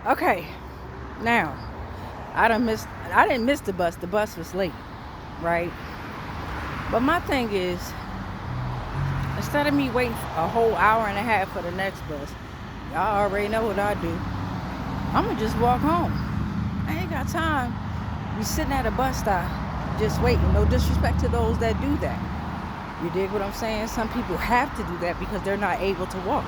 Okay, now I didn't miss the bus. The bus was late, right? But my thing is, instead of me waiting a whole hour and a half for the next bus, y'all already know what I do. I'm gonna just walk home. I ain't got time. We sitting at a bus stop, just waiting. No disrespect to those that do that. You dig what I'm saying? Some people have to do that because they're not able to walk.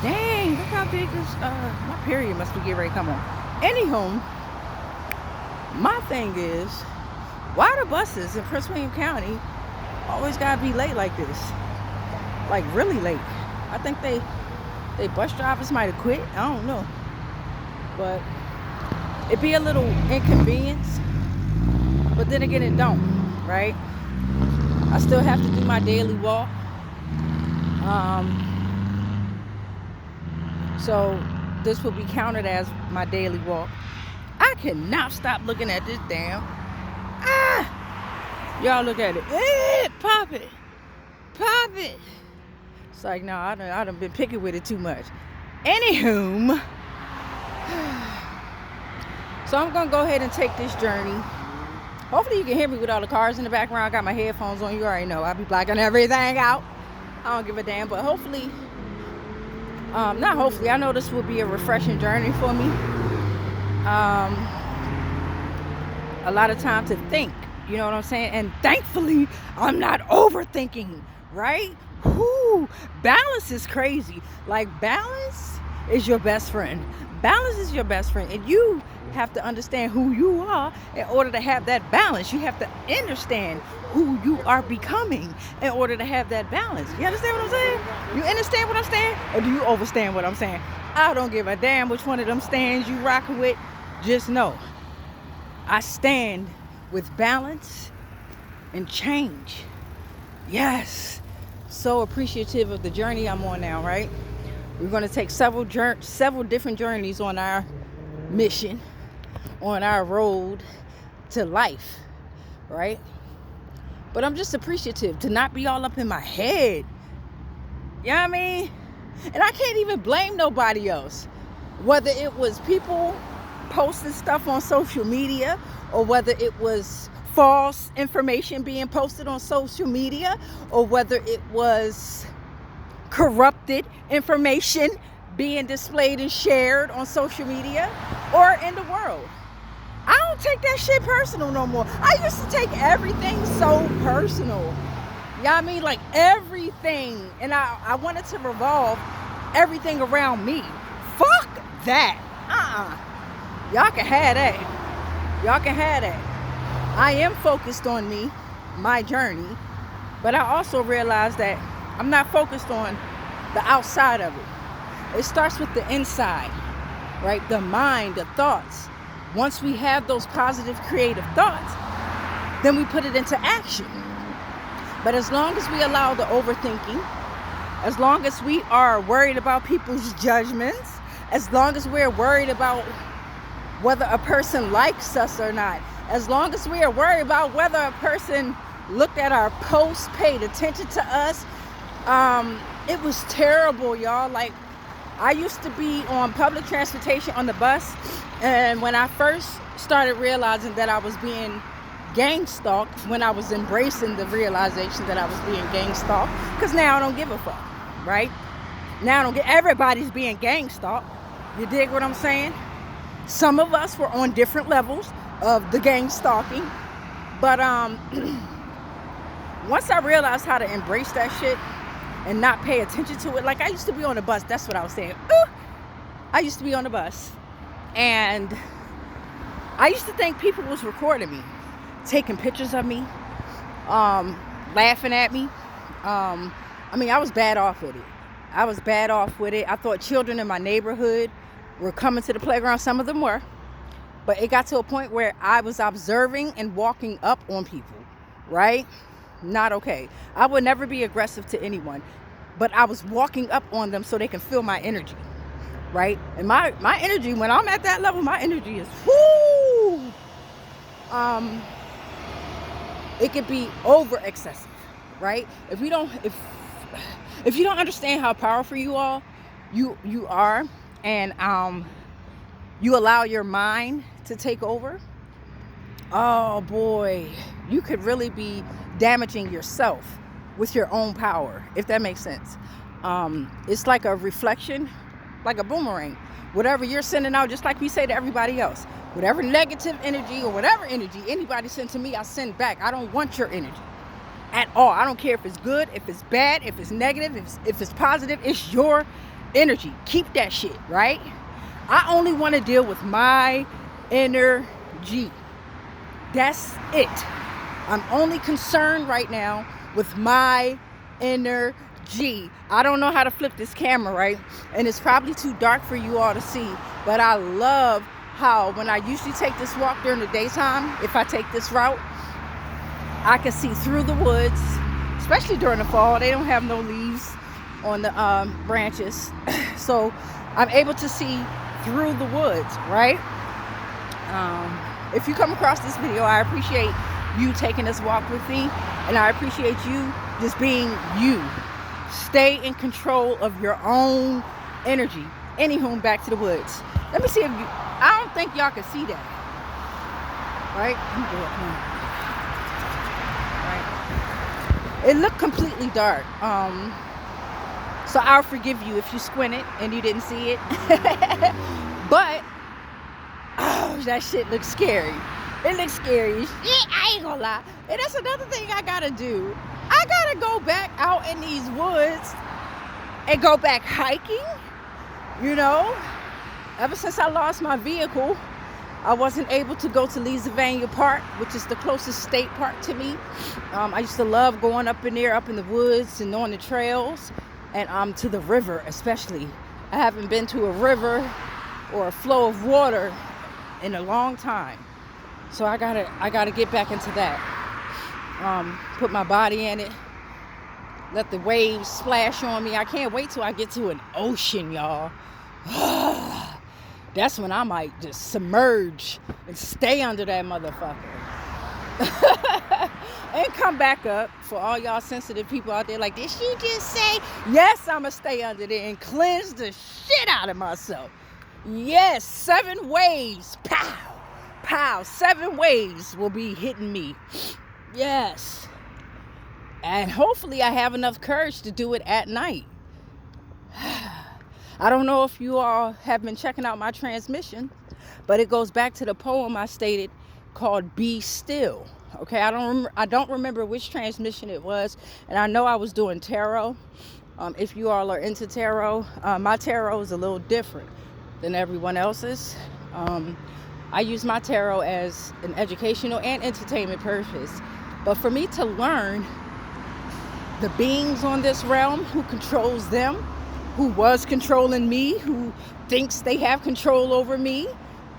Dang, look how big this, my period must be getting ready to come on. Anywho, my thing is, why the buses in Prince William County always gotta be late like this? Like really late. I think they bus drivers might have quit. I don't know. But it'd be a little inconvenience. But then again, it don't, right? I still have to do my daily walk. So this will be counted as my daily walk. I cannot stop looking at this damn. Y'all look at it. Pop it. Pop it. It's like, no, I done been picking with it too much. Anywho, so I'm gonna go ahead and take this journey. Hopefully you can hear me with all the cars in the background. I got my headphones on. You already know I'll be blacking everything out. I don't give a damn, but hopefully, not hopefully, I know this will be a refreshing journey for me. A lot of time to think, you know what I'm saying? And thankfully, I'm not overthinking, right? Whoo, balance is crazy. Like, balance is your best friend. Balance is your best friend. And you have to understand who you are in order to have that balance. You have to understand who you are becoming in order to have that balance. You understand what I'm saying? You understand what I'm saying? Or do you overstand what I'm saying? I don't give a damn which one of them stands you rocking with. Just know, I stand with balance and change. Yes. So appreciative of the journey I'm on now, right? We're going to take several different journeys on our mission, on our road to life, right? But I'm just appreciative to not be all up in my head. You know what I mean? And I can't even blame nobody else. Whether it was people posting stuff on social media, or whether it was false information being posted on social media, or whether it was corrupted information being displayed and shared on social media or in the world. I don't take that shit personal no more. I used to take everything so personal. You know what I mean? Like everything. And I wanted to revolve everything around me. Fuck that. Y'all can have that. Y'all can have that. I am focused on me, my journey, but I also realize that I'm not focused on the outside of it. It starts with the inside, right? The mind, the thoughts. Once we have those positive, creative thoughts, then we put it into action. But as long as we allow the overthinking, as long as we are worried about people's judgments, as long as we're worried about whether a person likes us or not, as long as we are worried about whether a person looked at our posts, paid attention to us, it was terrible, y'all. Like, I used to be on public transportation on the bus, and when I first started realizing that I was being gang stalked, when I was embracing the realization that I was being gang stalked, because now I don't give a fuck, right? Now I don't get, everybody's being gang stalked. You dig what I'm saying? Some of us were on different levels of the gang stalking, but once I realized how to embrace that shit and not pay attention to it, like I used to be on the bus, that's what I was saying. I used to be on the bus, and I used to think people was recording me, taking pictures of me, laughing at me. I mean, I was bad off with it. I thought children in my neighborhood were coming to the playground. Some of them were. But it got to a point where I was observing and walking up on people, right? Not okay. I would never be aggressive to anyone, but I was walking up on them so they can feel my energy, right? And my energy, when I'm at that level, my energy is whoo. It could be over excessive, right? If you don't understand how powerful you are, and you allow your mind to take over, oh boy, you could really be damaging yourself with your own power, if that makes sense. It's like a reflection, like a boomerang. Whatever you're sending out, just like we say to everybody else, whatever negative energy or whatever energy anybody sends to me, I send back. I don't want your energy at all. I don't care if it's good, if it's bad, if it's negative, if it's positive. It's your energy. Keep that shit, right? I only want to deal with my energy. That's it. I'm only concerned right now with my energy. I don't know how to flip this camera, right? And it's probably too dark for you all to see, but I love how when I usually take this walk during the daytime, if I take this route, I can see through the woods, especially during the fall. They don't have no leaves on the branches. So I'm able to see through the woods, right? If you come across this video, I appreciate you taking this walk with me, and I appreciate you just being you. Stay in control of your own energy. Anywho, back to the woods. Let me see if you, I don't think y'all can see that. Right? Let me go up now. Right? It looked completely dark. So I'll forgive you if you squinted and you didn't see it. But oh, that shit looks scary. It looks scary. Shit, I ain't gonna lie. And that's another thing I gotta do. I gotta go back out in these woods and go back hiking. You know, ever since I lost my vehicle, I wasn't able to go to Leesylvania Park, which is the closest state park to me. I used to love going up in there, up in the woods and on the trails, and to the river especially. I haven't been to a river or a flow of water in a long time, so I gotta get back into that. Put my body in it, let the waves splash on me. I can't wait till I get to an ocean, y'all. That's when I might just submerge and stay under that motherfucker. And come back up. For all y'all sensitive people out there like, did she just say? Yes, I'ma stay under there and cleanse the shit out of myself. Yes, 7 waves. Pow, pow. 7 waves will be hitting me. Yes. And hopefully I have enough courage to do it at night. I don't know if you all have been checking out my transmission, but it goes back to the poem I stated called Be Still. Okay, I don't remember which transmission it was, and I know I was doing tarot. If you all are into tarot, my tarot is a little different than everyone else's. I use my tarot as an educational and entertainment purpose, but for me to learn the beings on this realm, who controls them, who was controlling me, who thinks they have control over me,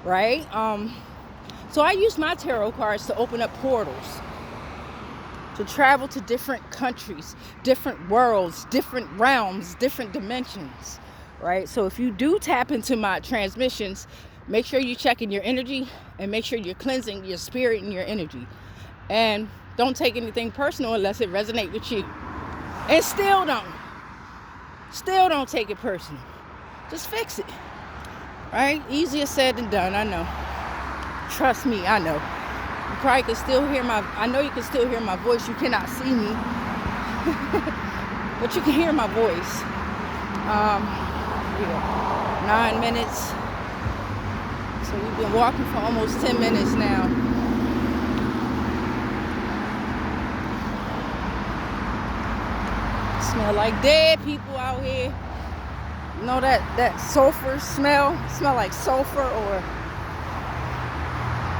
right? So I use my tarot cards to open up portals, to travel to different countries, different worlds, different realms, different dimensions, right? So if you do tap into my transmissions, make sure you're checking your energy and make sure you're cleansing your spirit and your energy. And don't take anything personal unless it resonates with you. And still don't take it personal. Just fix it, right? Easier said than done, I know. Trust me, I know. You probably can still hear I know you can still hear my voice. You cannot see me, but you can hear my voice. 9 minutes. So we've been walking for almost 10 minutes now. Smell like dead people out here. You know that sulfur smell? Smell like sulfur, or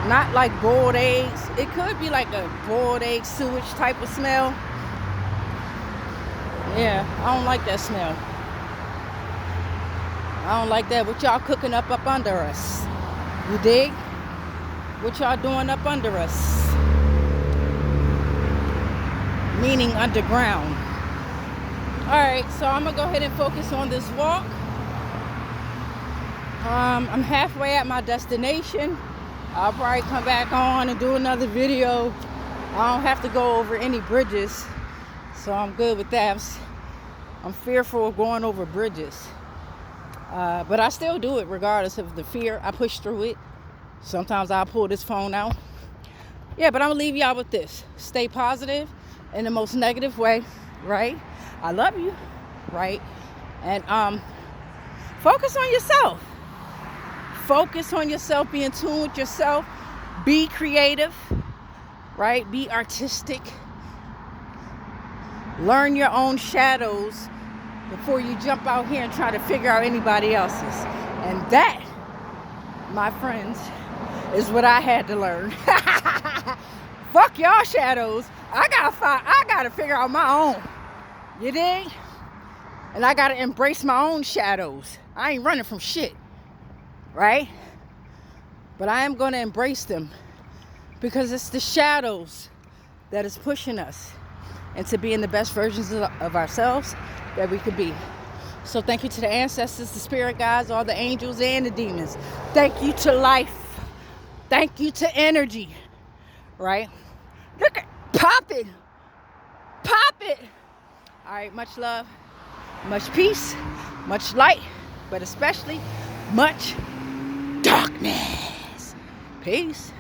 not like boiled eggs. It could be like a boiled egg sewage type of smell. Yeah, I don't like that smell. I don't like that. What y'all cooking up under us? You dig? What y'all doing up under us? Meaning underground. Alright, so I'm going to go ahead and focus on this walk. I'm halfway at my destination. I'll probably come back on and do another video. I don't have to go over any bridges, so I'm good with that. I'm fearful of going over bridges. But I still do it regardless of the fear. I push through it. Sometimes I'll pull this phone out. Yeah, but I'm going to leave y'all with this. Stay positive in the most negative way, right? I love you, right? And focus on yourself. Focus on yourself. Be in tune with yourself. Be creative, right? Be artistic. Learn your own shadows before you jump out here and try to figure out anybody else's. And that, my friends, is what I had to learn. Fuck y'all shadows. I gotta figure out my own. You dig? And I gotta embrace my own shadows. I ain't running from shit, right? But I am gonna embrace them because it's the shadows that is pushing us into being the best versions of ourselves that we could be. So thank you to the ancestors, the spirit guides, all the angels and the demons. Thank you to life. Thank you to energy, right? Look at, pop it. Pop it. All right, much love, much peace, much light, but especially much darkness. Peace.